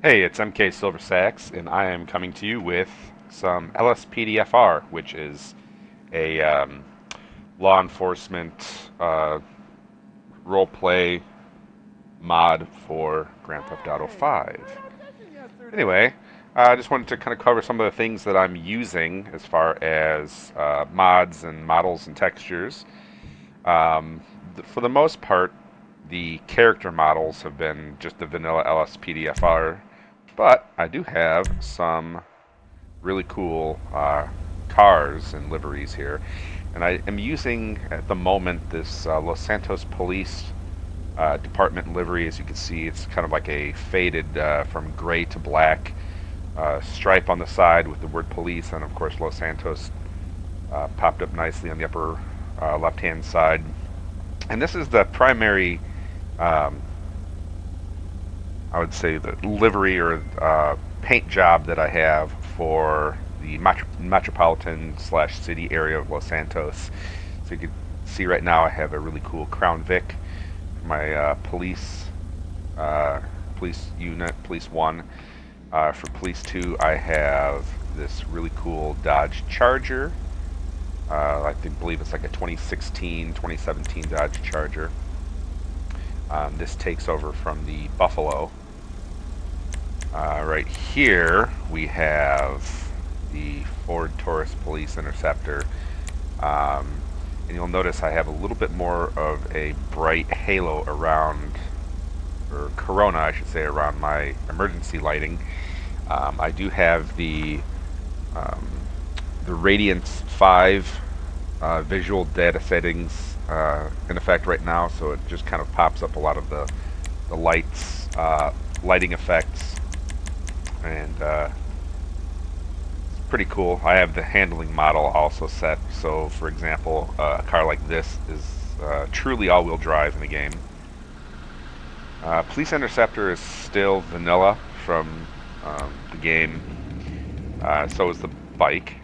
Hey, it's MKSilverSax, and I am coming to you with some Lspdfr, which is a law enforcement roleplay mod for Grand Theft Auto 5. Anyway, I just wanted to kind of cover some of the things that I'm using as far as mods and models and textures. For the most part, the character models have been just the vanilla Lspdfr, but I do have some really cool cars and liveries here. And I am using, at the moment, this Los Santos Police Department livery. As you can see, it's kind of like a faded from gray to black stripe on the side with the word police, and of course Los Santos popped up nicely on the upper left-hand side. And this is the primary, I would say, the livery or paint job that I have for the metropolitan/city area of Los Santos. So you can see right now I have a really cool Crown Vic, my police unit, Police 1. For Police 2, I have this really cool Dodge Charger. I believe it's like a 2016, 2017 Dodge Charger. This takes over from the Buffalo. Right here we have the Ford Taurus Police Interceptor. And you'll notice I have a little bit more of a bright halo around, or corona I should say, around my emergency lighting. I do have the Radiance V visual data settings in effect right now, so it just kind of pops up a lot of the lights, lighting effects, and it's pretty cool. I have the handling model also set, so for example, a car like this is truly all-wheel drive in the game. Police Interceptor is still vanilla from the game, so is the bike.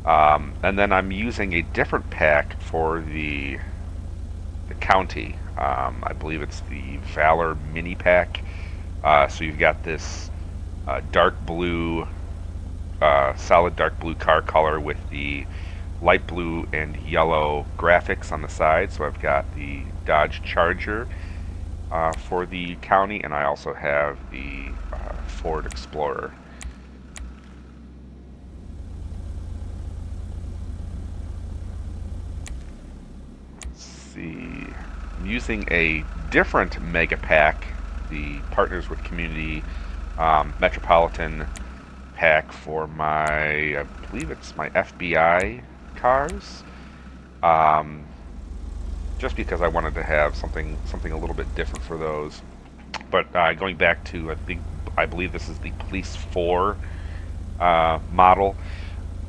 And then I'm using a different pack for the county. I believe it's the Valor Mini Pack. So you've got this dark blue, solid dark blue car color with the light blue and yellow graphics on the side. So I've got the Dodge Charger for the county, and I also have the Ford Explorer. I'm using a different mega pack, the Partners with Community Metropolitan pack for my, I believe it's my FBI cars. Just because I wanted to have something a little bit different for those. But going back to, I believe this is the Police 4 model.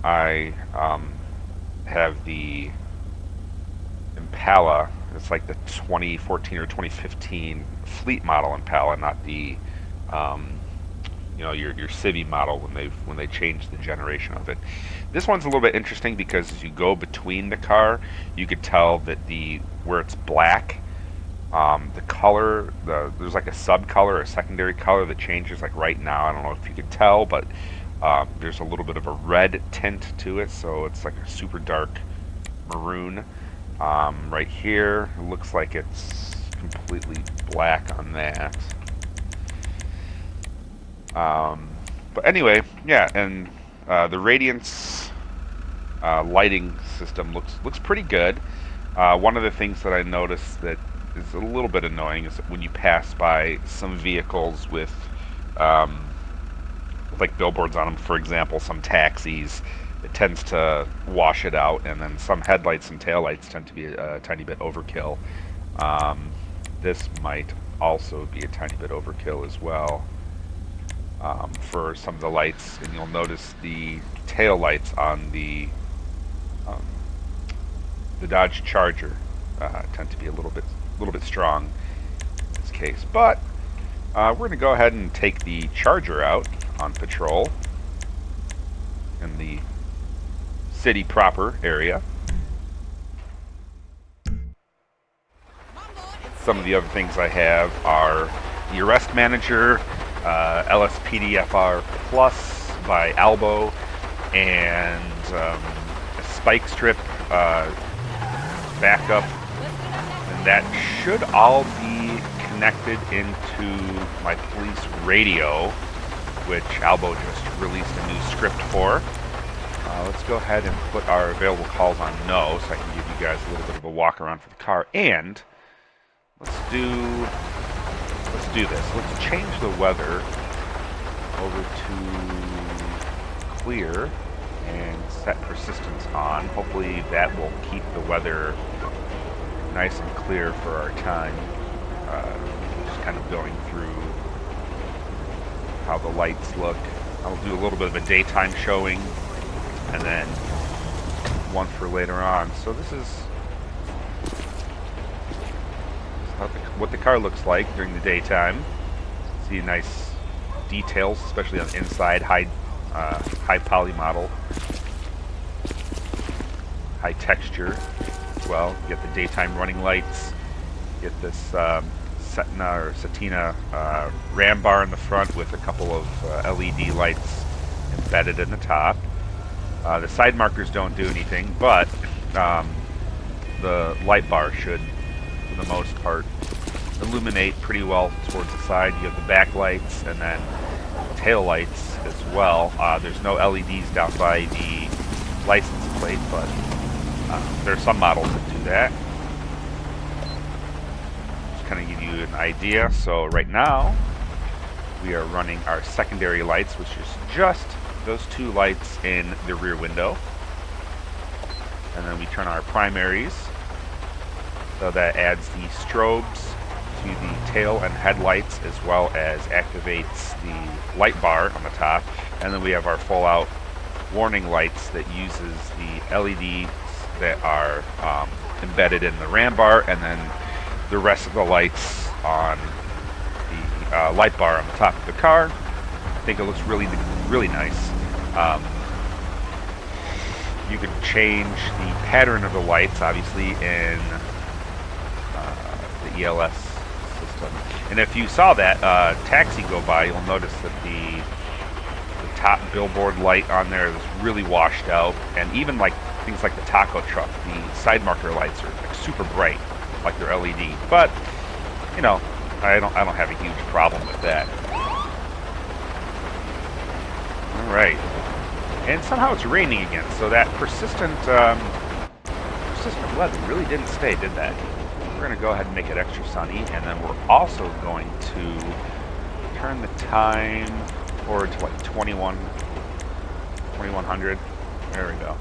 I have the Impala. It's like the 2014 or 2015 fleet model Impala, not the your city model when they changed the generation of it. This one's a little bit interesting because as you go between the car, you could tell that where it's black, the color, there's like a sub-color, a secondary color that changes like right now. I don't know if you can tell, but there's a little bit of a red tint to it, so it's like a super dark maroon. Right here, it looks like it's completely black on that. But anyway, yeah, and the Radiance lighting system looks pretty good. One of the things that I noticed that is a little bit annoying is that when you pass by some vehicles with like billboards on them, for example, some taxis, it tends to wash it out, and then some headlights and taillights tend to be a tiny bit overkill. This might also be a tiny bit overkill as well for some of the lights, and you'll notice the tail lights on the Dodge Charger tend to be a little bit strong in this case. But we're going to go ahead and take the Charger out on patrol in the city proper area. Some of the other things I have are the arrest manager, Lspdfr Plus by Albo, and a spike strip backup, and that should all be connected into my police radio, which Albo just released a new script for. Let's go ahead and put our available calls on no, so I can give you guys a little bit of a walk around for the car. And let's do this. Let's change the weather over to clear and set persistence on. Hopefully that will keep the weather nice and clear for our time. Just kind of going through how the lights look. I'll do a little bit of a daytime showing, and then one for later on. So this is what the car looks like during the daytime. See nice details, especially on the inside, high poly model, high texture as well. You get the daytime running lights, get this Satina ram bar in the front with a couple of LED lights embedded in the top. The side markers don't do anything, but the light bar should, for the most part, illuminate pretty well towards the side. You have the back lights and then tail lights as well. There's no LEDs down by the license plate, but there are some models that do that. Just kind of give you an idea. So right now we are running our secondary lights, which is just those two lights in the rear window, and then we turn our primaries, so that adds the strobes to the tail and headlights, as well as activates the light bar on the top. And then we have our full out warning lights that uses the LEDs that are embedded in the ram bar, and then the rest of the lights on the light bar on the top of the car. I think it looks really nice. You can change the pattern of the lights, obviously, in the ELS system. And if you saw that taxi go by, you'll notice that the top billboard light on there is really washed out, and even like things like the taco truck, the side marker lights are like super bright, like they're LED. But you know, I don't have a huge problem with that. All right, and somehow it's raining again, so that persistent weather really didn't stay, did that? We're going to go ahead and make it extra sunny, and then we're also going to turn the time forward to like 2100. There we go.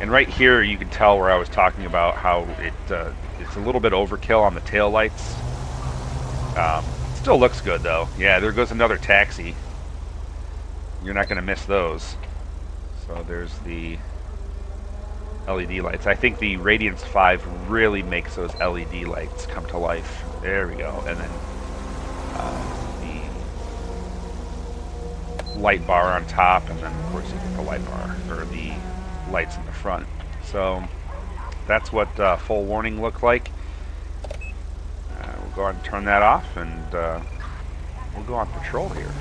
And right here you can tell where I was talking about how it's a little bit overkill on the tail lights. Still looks good though. Yeah, there goes another taxi. You're not going to miss those. So there's the LED lights. I think the Radiance V really makes those LED lights come to life. There we go. And then the light bar on top, and then of course you get the light bar, or the lights in the front. So that's what full warning look like. We'll go ahead and turn that off, and we'll go on patrol here.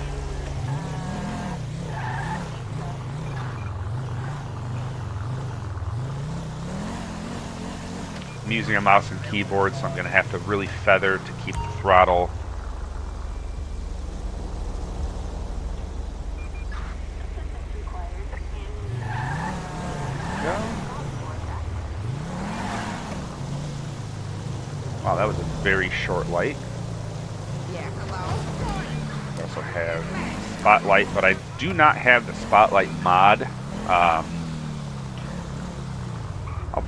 I'm using a mouse and keyboard, so I'm going to have to really feather to keep the throttle. Wow, that was a very short light. Yeah, hello. I also have the spotlight, but I do not have the spotlight mod. I'll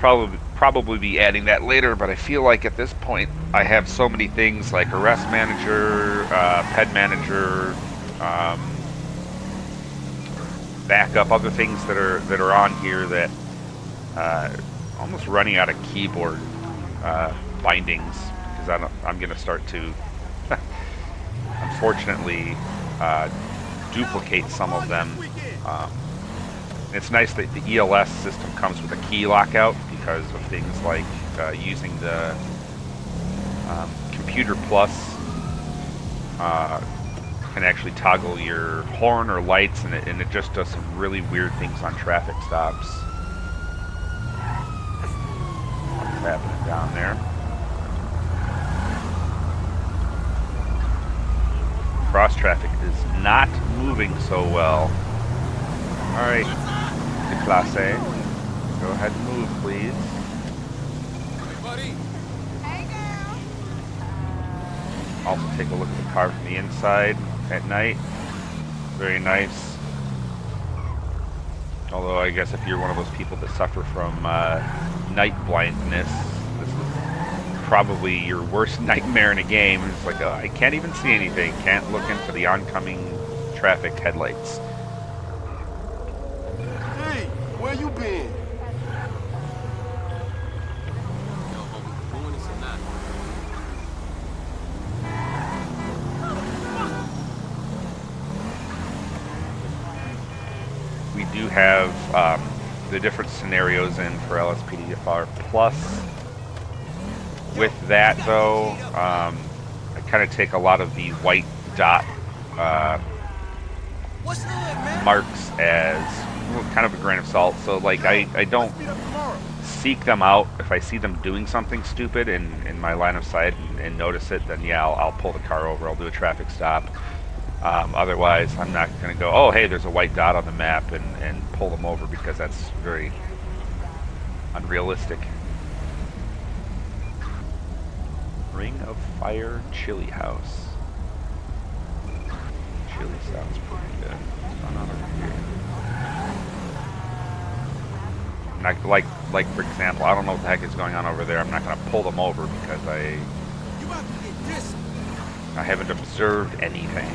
probably be adding that later, but I feel like at this point I have so many things like arrest manager, ped manager, backup, other things that are on here that almost running out of keyboard bindings, because I'm going to start to unfortunately duplicate some of them. It's nice that the ELS system comes with a key lockout because of things like using the Computer Plus can actually toggle your horn or lights, and it just does some really weird things on traffic stops. What's happening down there? Cross traffic is not moving so well. Alright, the Class A. Go ahead and move, please. Hey, buddy. Hey, girl. Also take a look at the car from the inside at night. Very nice. Although I guess if you're one of those people that suffer from night blindness, this is probably your worst nightmare in a game. It's like, I can't even see anything. Can't look into the oncoming traffic headlights. Hey, where you been? We do have the different scenarios in for Lspdfr Plus. With that, though, I kind of take a lot of the white dot marks as kind of a grain of salt. So, like, I don't seek them out. If I see them doing something stupid in my line of sight and notice it, then yeah, I'll pull the car over. I'll do a traffic stop. Otherwise, I'm not going to go, oh, hey, there's a white dot on the map and pull them over, because that's very unrealistic. Ring of Fire Chili House. Chili sounds pretty good. What's going on over here? Like for example, I don't know what the heck is going on over there. I'm not going to pull them over because I haven't observed anything.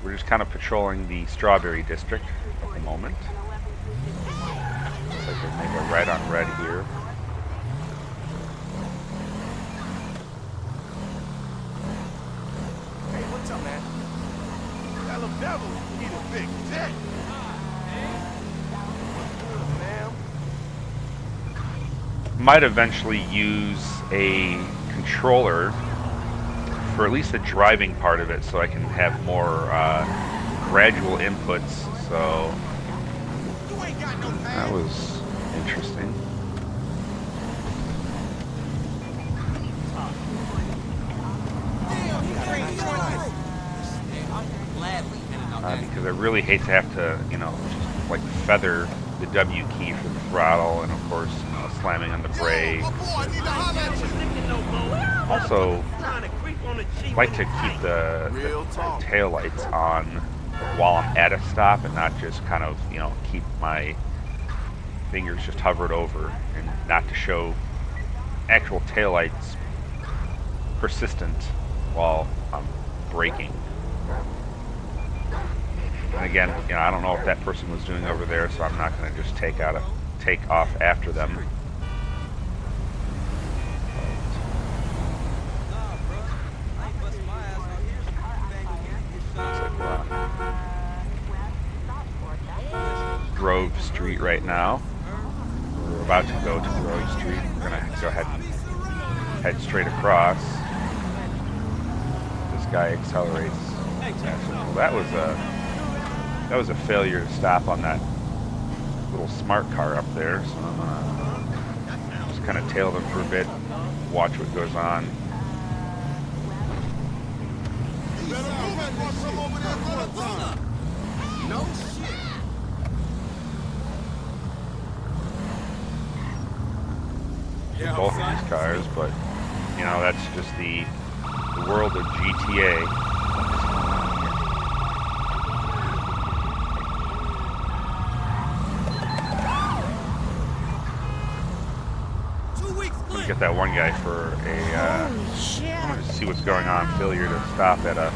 We're just kind of patrolling the Strawberry District at the moment. Looks like they made a red on red here. Hey, what's up, man? That little devil need a big dick. Might eventually use a controller for at least the driving part of it, so I can have more gradual inputs. So that was interesting. Because I really hate to have to, just like feather the W key for the throttle, and of course, slamming on the brakes. Also, like to keep the tail lights on while I'm at a stop, and not just kind of, keep my fingers just hovered over, and not to show actual tail lights persistent while I'm braking. And again, I don't know what that person was doing over there, so I'm not going to just take off after them. Grove Street right now. We're about to go to Grove Street. We're going to go ahead and head straight across. This guy accelerates. Well, that was a failure to stop on that little smart car up there. So I'm gonna just kind of tail them for a bit, watch what goes on. No shit. Both of these cars, but that's just the world of GTA. Let me get that one guy for a. I want to see what's going on. Failure to stop at a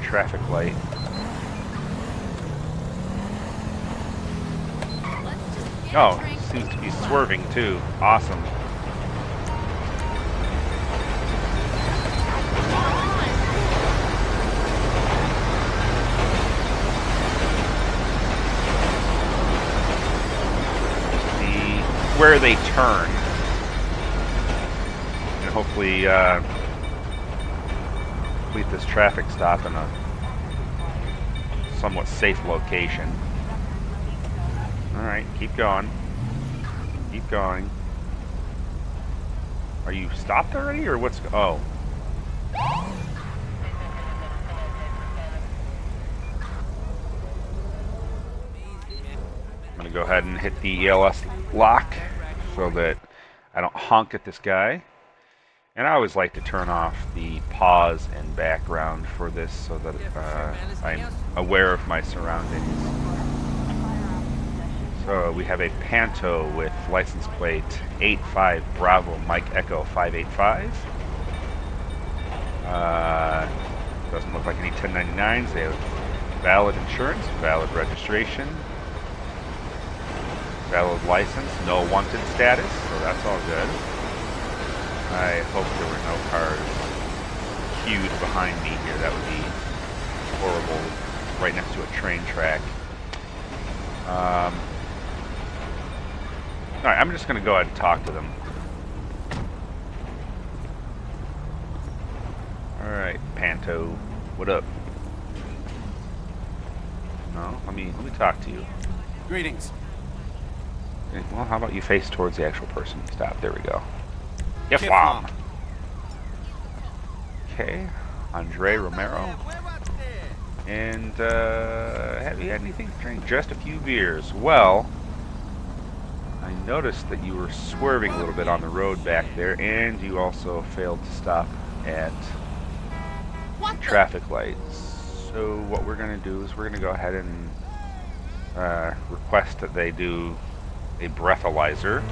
traffic light. Oh, seems to be swerving too. Awesome. where they turn, and hopefully complete this traffic stop in a somewhat safe location. Alright, keep going. Keep going. Are you stopped already, or what's... Oh. I'm going to go ahead and hit the ELS lock so that I don't honk at this guy. And I always like to turn off the pause and background for this so that I'm aware of my surroundings. So we have a Panto with license plate 85 Bravo Mike Echo 585. Doesn't look like any 1099s. They have valid insurance, valid registration, valid license, no wanted status, so that's all good. I hope there were no cars queued behind me here. That would be horrible, right next to a train track. Alright, I'm just going to go ahead and talk to them. Alright, Panto, what up? No, let me talk to you. Greetings. Okay, well, how about you face towards the actual person? Stop, there we go. Yes, Kip mom. Mom. Okay, Andre Romero. And, have you had anything to drink? Just a few beers. Well, I noticed that you were swerving a little bit on the road back there, and you also failed to stop at traffic lights. So what we're going to do is we're going to go ahead and request that they do a breathalyzer.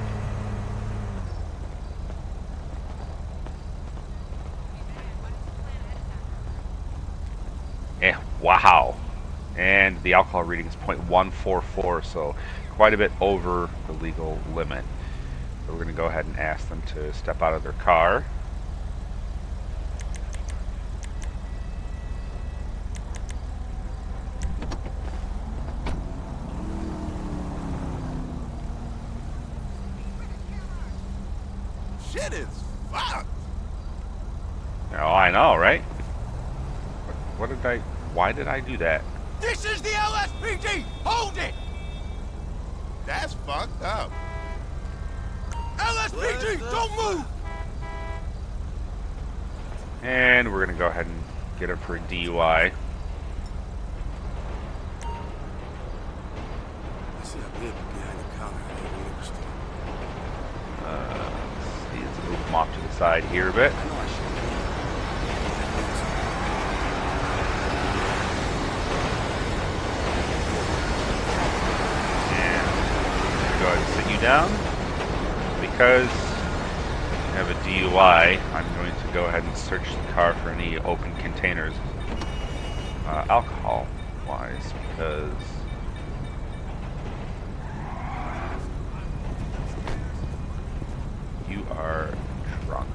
Wow. And the alcohol reading is 0.144, so quite a bit over the legal limit. So we're going to go ahead and ask them to step out of their car. Shit is fucked. Oh, I know, right? Why did I do that? This is the LSPD! Hold it! That's fucked up. LSPD, don't move! And we're going to go ahead and get him for a DUI. I see a bit behind the counter at the liquor store. Let's see, let's move him off to the side here a bit. I know I should be. Go ahead and sit you down. Because you have a DUI, I'm going to go ahead and search the car for any open containers, alcohol-wise, because you are drunk.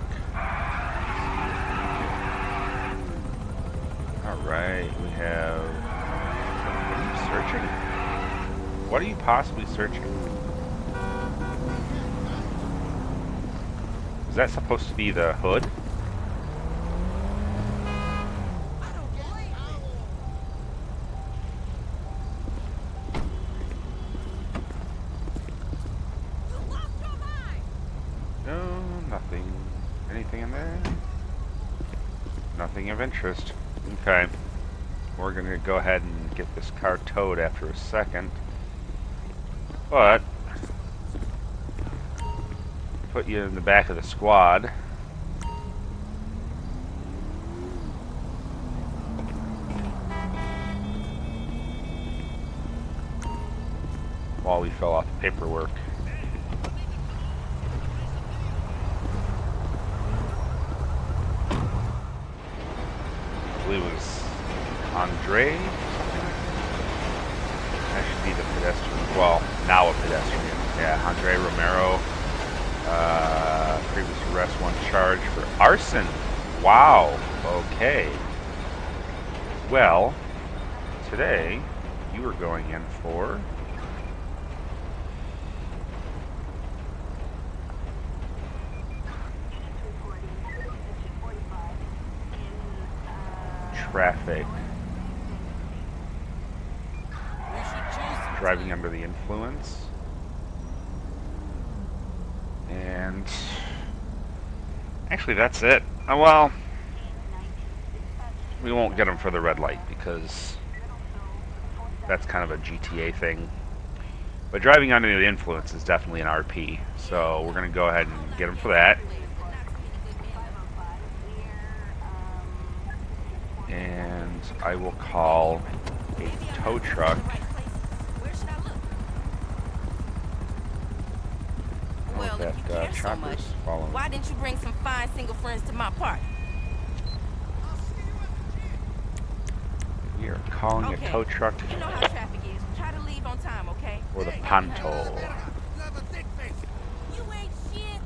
Alright, we have... What are you searching? What are you possibly searching? Is that supposed to be the hood? No, nothing. Anything in there? Nothing of interest. Okay. We're going to go ahead and get this car towed after a second. But put you in the back of the squad. While we fill out the paperwork. I believe it was Andre. That should be the pedestrian. Well, now a pedestrian. Yeah, Andre Romero. Previous arrest, one charge for arson. Wow. Okay. Well, today you were going in for traffic. We should choose some Driving time. under the influence. And actually, that's it. Well, we won't get them for the red light because that's kind of a GTA thing. But driving under the influence is definitely an RP, so we're going to go ahead and get them for that. And I will call a tow truck. Well, if you care so much, why didn't you bring some fine single friends to my party? We are calling a tow truck You know how traffic is. Try to leave on time, okay? for the Panto. You ain't shit.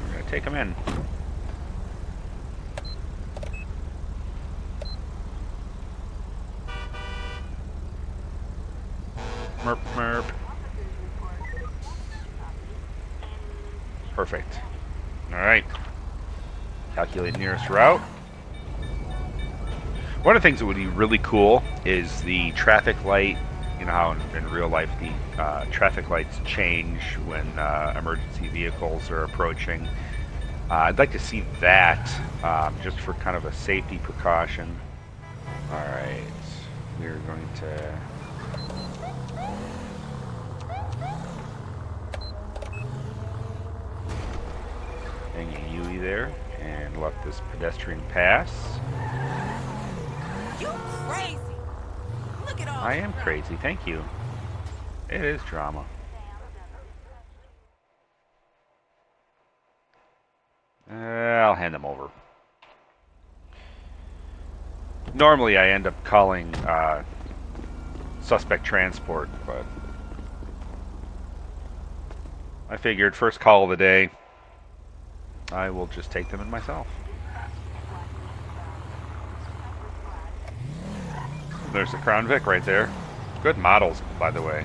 We're going to take them in. Merp, merp. Perfect. Alright. Calculate nearest route. One of the things that would be really cool is the traffic light. You know how in real life the traffic lights change when emergency vehicles are approaching. I'd like to see that just for kind of a safety precaution. Alright. We're going to... hang a UE there and let this pedestrian pass. You crazy. Look at all I am crazy, thank you. It is drama. I'll hand them over. Normally I end up calling suspect transport, but I figured first call of the day, I will just take them in myself. There's the Crown Vic right there. Good models, by the way.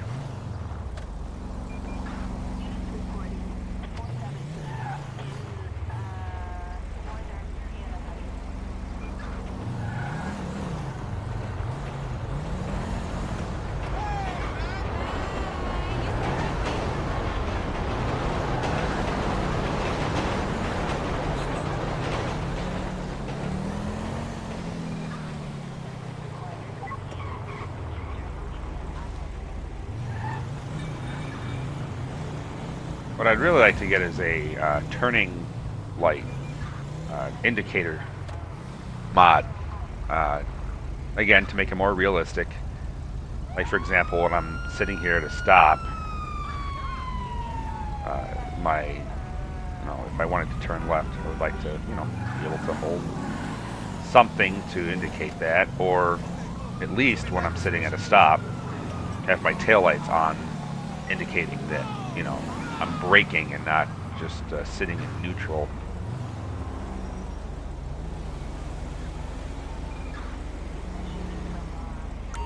What I'd really like to get is a turning light indicator mod. Again, to make it more realistic. Like for example, when I'm sitting here at a stop, if I wanted to turn left, I would like to, be able to hold something to indicate that, or at least when I'm sitting at a stop, have my taillights on, indicating that, I'm braking and not just sitting in neutral. Go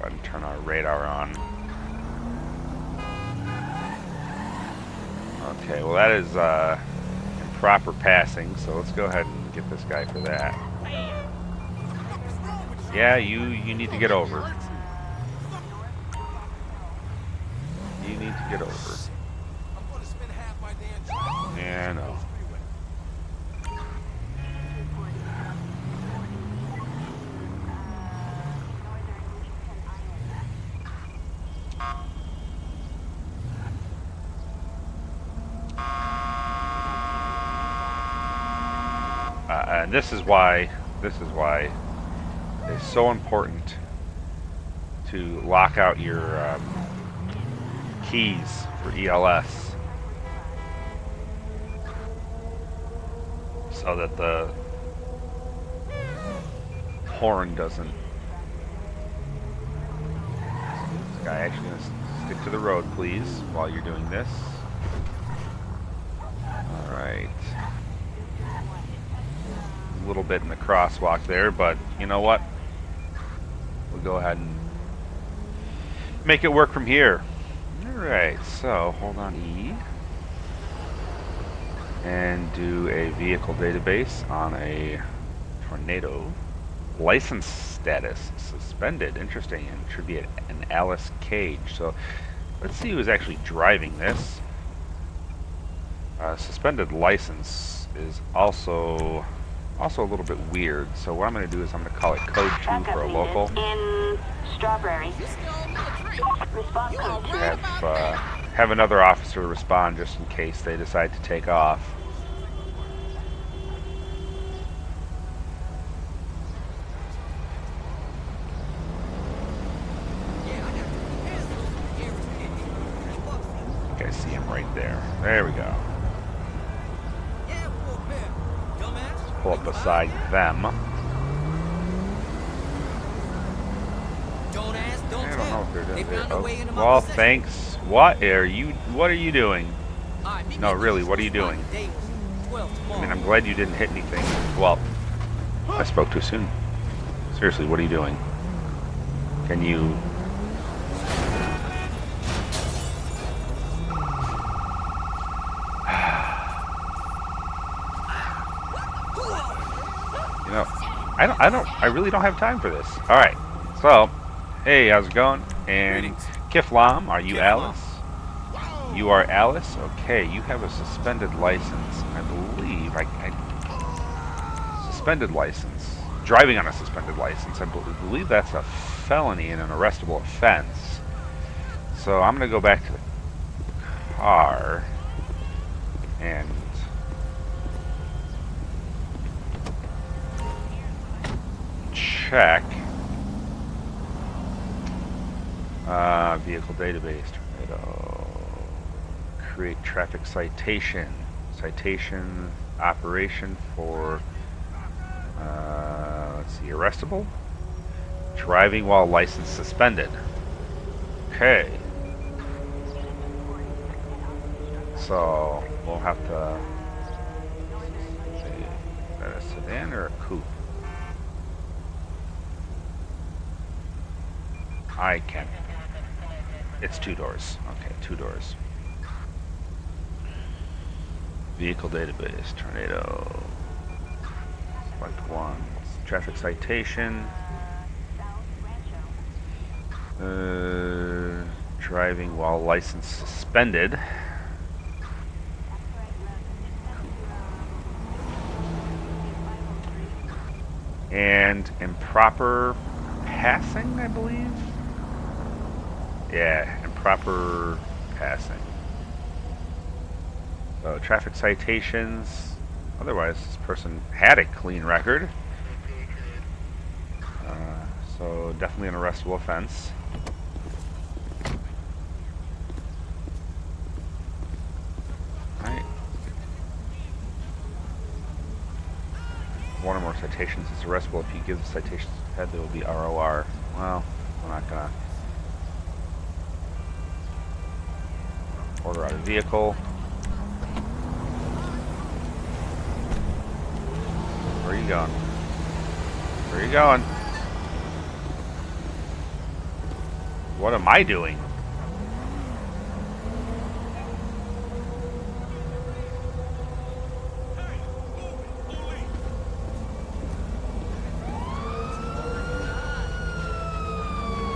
ahead and turn our radar on. Okay, well that is improper passing, so let's go ahead and get this guy for that. Yeah, you need to get over. You need to get over. Yeah, no. And this is why it's so important to lock out your keys for ELS. So that the horn doesn't. This guy actually going to stick to the road, please, while you're doing this. Alright. A little bit in the crosswalk there, but you know what? We'll go ahead and make it work from here. Alright, so hold on E. And do a vehicle database on a Tornado. License status suspended. Interesting. And should be an Alice Cage. So let's see who's actually driving this. Suspended license is also a little bit weird. So what I'm going to do is I'm going to call it code 2 for a local. In Strawberry. Response code 2. Have another officer respond just in case they decide to take off. Okay, I see him right there. There we go. Pull up beside them. I don't know what they're doing there. Oh, well, thanks. What are you doing? No, really, what are you doing? I mean, I'm glad you didn't hit anything. Well, I spoke too soon. Seriously, what are you doing? Can you... You know, I really don't have time for this. All right, so, hey, how's it going? And Kiflam, are you Alice? You are Alice? Okay, you have a suspended license. I believe, suspended license. Driving on a suspended license. I believe that's a felony and an arrestable offense. So I'm going to go back to the car and check vehicle database. Tornado. Create traffic citation. Citation operation for let's see, arrestable. Driving while license suspended. Okay. So we'll have to see, is that a sedan or a coupe? I can. It's 2 doors. Okay, 2 doors. Vehicle database, Tornado. Select 1. Traffic citation. Driving while license suspended. And improper passing, I believe. Yeah, improper passing. So traffic citations. Otherwise, this person had a clean record. So definitely an arrestable offense. Alright. One or more citations is arrestable. If you give the citations ahead, there will be ROR. Well, we're not gonna order out a vehicle. Where are you going? Where are you going? What am I doing?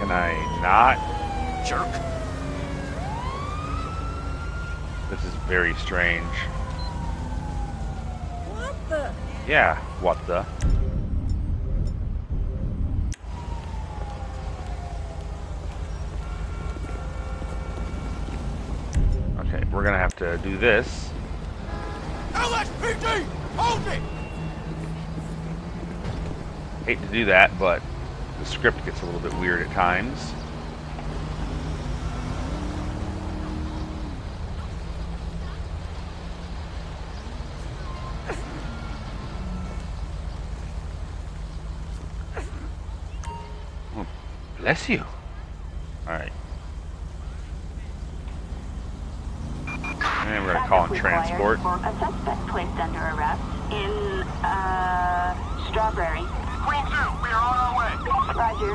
Can I not? Jerk. This is very strange. What the? Yeah, what the? Okay, we're gonna have to do this. LSPD, hold it! Hate to do that, but the script gets a little bit weird at times. Oh, bless you. Alright. And we're going to call in transport. For a suspect placed under arrest in, Strawberry. Green 2, we are on our way. Roger.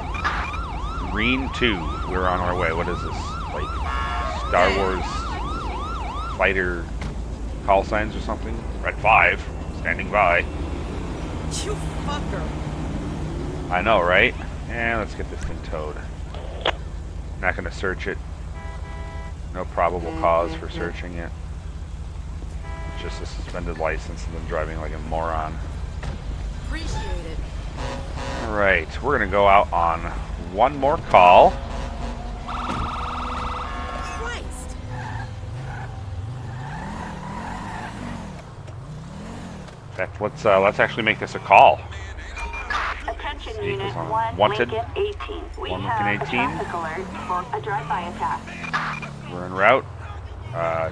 Green 2, we're on our way. What is this? Like Star Wars fighter call signs or something? Red 5, standing by. You fucker. I know, right? And let's get this thing towed. Not going to search it. No probable cause for searching it. Just a suspended license and then driving like a moron. Appreciate it. Alright, we're going to go out on one more call. Christ. In fact, let's actually make this a call. Attention Vehicles Unit on 1, wanted. Lincoln 18. We One have Lincoln a 18. traffic alert for a drive-by attack. We're en route.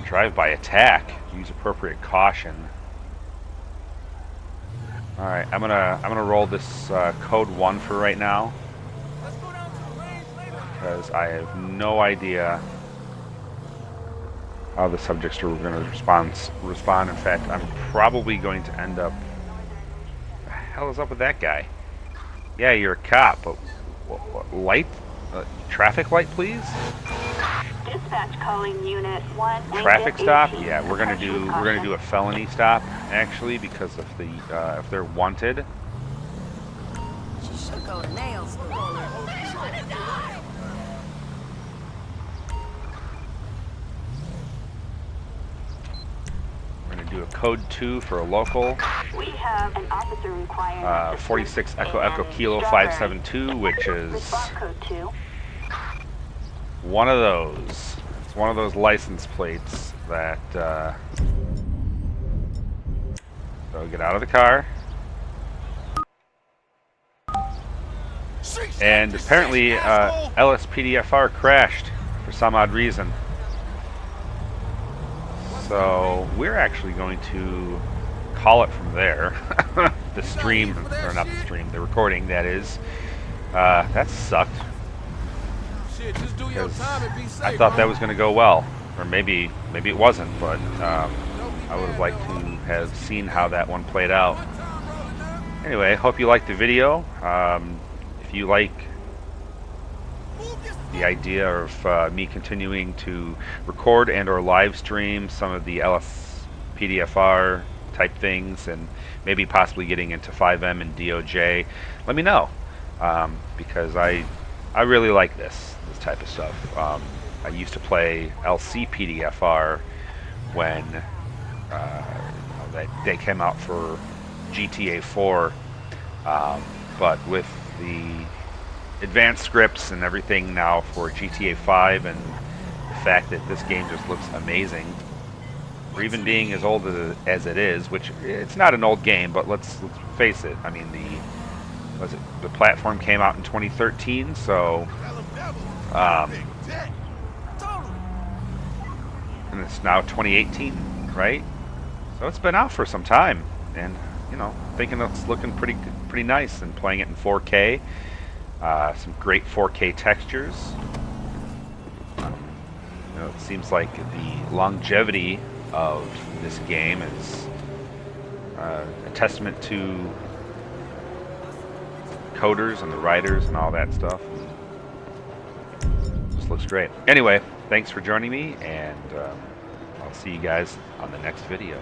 Drive-by attack. Use appropriate caution. All right, I'm gonna roll this code 1 for right now because I have no idea how the subjects are going to respond. In fact, I'm probably going to end up. What the hell is up with that guy? Yeah, you're a cop, but light, traffic light, please. Dispatch calling Unit 1. Traffic Lincoln stop. 18. Yeah, we're gonna do a felony stop actually because of the if they're wanted. She should go to nail school. We're gonna do a code 2 for a local. We have an officer requiring 46 Echo Echo Kilo 572, which is Response code 2. one of those. It's one of those license plates that. So get out of the car. And apparently, Lspdfr crashed for some odd reason. So we're actually going to call it from there. The stream, or not the stream, the recording, that is. That sucked. Shit, just do your time and be safe. I thought that was going to go well. Or maybe it wasn't, but I would have liked to have seen how that one played out. Anyway, hope you liked the video. If you like the idea of me continuing to record and or live stream some of the Lspdfr type things and maybe possibly getting into 5M and DOJ, let me know, because I really like this type of stuff. I used to play Lspdfr when they came out for GTA 4, but with the advanced scripts and everything now for GTA 5 and the fact that this game just looks amazing, for even being as old as it is, which it's not an old game, but let's face it. I mean, the platform came out in 2013, so and it's now 2018, right? So it's been out for some time, and you know, thinking it's looking pretty nice, and playing it in 4K, some great 4K textures. You know, it seems like the longevity of this game is a testament to coders and the writers and all that stuff. Just looks great. Anyway, thanks for joining me, and I'll see you guys on the next video.